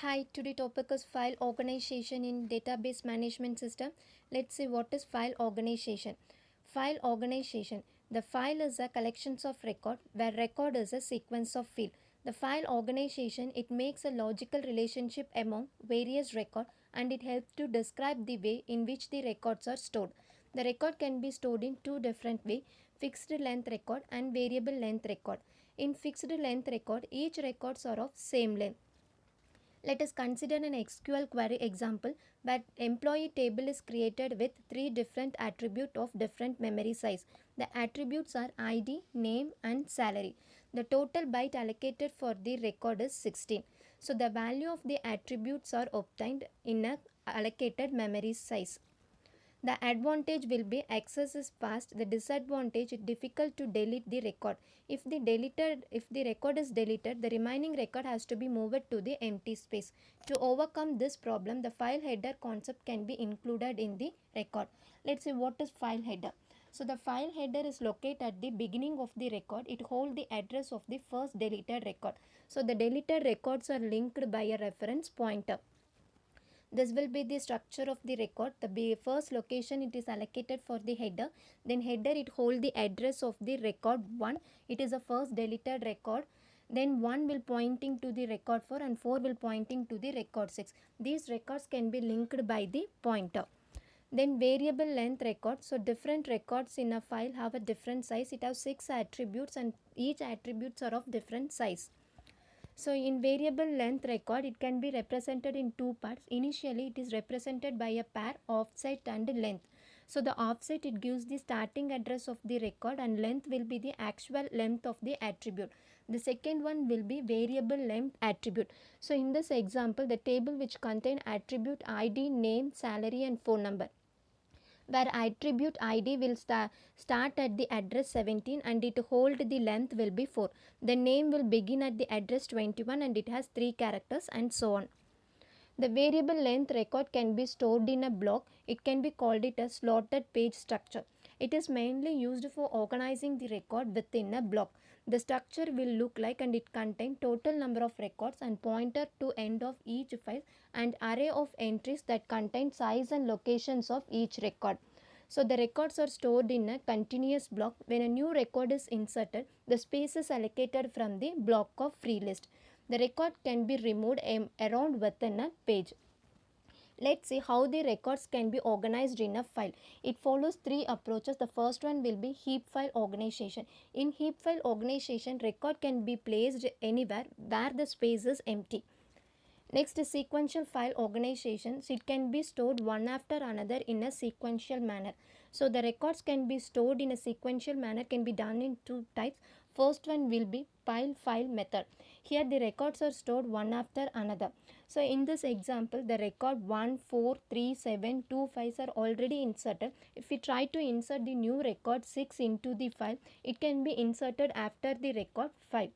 Hi, today topic is file organization in database management system. Let's see what is file organization. File organization. The file is a collection of record where record is a sequence of field. The file organization, it makes a logical relationship among various record and it helps to describe the way in which the records are stored. The record can be stored in two different ways, fixed length record and variable length record. In fixed length record, each records are of same length. Let us consider an SQL query example where employee table is created with three different attributes of different memory size. The attributes are ID, name and salary. The total byte allocated for the record is 16. So the value of the attributes are obtained in a allocated memory size. The advantage will be access is fast. The disadvantage is difficult to delete the record. If the record is deleted, the remaining record has to be moved to the empty space. To overcome this problem, the file header concept can be included in the record. Let's see what is file header. So the file header is located at the beginning of the record. It holds the address of the first deleted record. So the deleted records are linked by a reference pointer. This will be the structure of the record. The first location it is allocated for the header. Then header it hold the address of the record 1. It is a first deleted record. Then 1 will pointing to the record 4 and 4 will pointing to the record 6. These records can be linked by the pointer. Then variable length record. So different records in a file have a different size. It has 6 attributes and each attributes are of different size. So in variable length record, it can be represented in two parts. Initially, it is represented by a pair offset and length. So the offset, it gives the starting address of the record and length will be the actual length of the attribute. The second one will be variable length attribute. So in this example, the table which contain attribute ID, name, salary and phone number, where attribute ID will start at the address 17 and it hold the length will be 4. The name will begin at the address 21 and it has 3 characters and so on. The variable length record can be stored in a block. It can be called it a slotted page structure. It is mainly used for organizing the record within a block. The structure will look like and it contains total number of records and pointer to end of each file and array of entries that contain size and locations of each record. So the records are stored in a continuous block. When a new record is inserted, the space is allocated from the block of free list. The record can be removed around within a page. Let's see how the records can be organized in a file. It follows three approaches. The first one will be heap file organization. In heap file organization, record can be placed anywhere where the space is empty. Next is sequential file organization. So it can be stored one after another in a sequential manner. So the records can be stored in a sequential manner, can be done in two types. First one will be pile file method. Here the records are stored one after another. So in this example, the record 1, 4, 3, 7, 2 files are already inserted. If we try to insert the new record 6 into the file, it can be inserted after the record 5.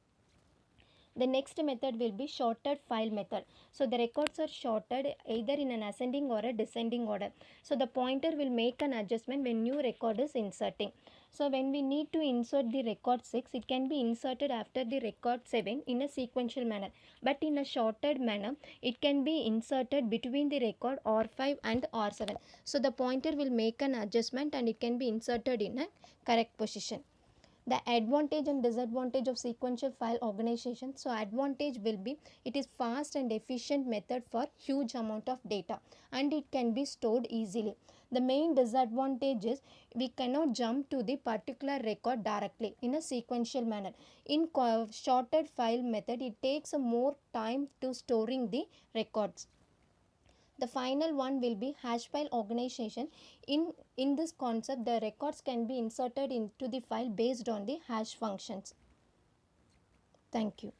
The next method will be sorted file method. So the records are sorted either in an ascending or a descending order. So the pointer will make an adjustment when new record is inserting. So when we need to insert the record 6, it can be inserted after the record 7 in a sequential manner. But in a sorted manner, it can be inserted between the record R5 and R7. So the pointer will make an adjustment and it can be inserted in a correct position. The advantage and disadvantage of sequential file organization. So advantage will be it is fast and efficient method for huge amount of data and it can be stored easily. The main disadvantage is we cannot jump to the particular record directly in a sequential manner. In sorted file method, it takes more time to storing the records. The final one will be hash file organization. In this concept, the records can be inserted into the file based on the hash functions. Thank you.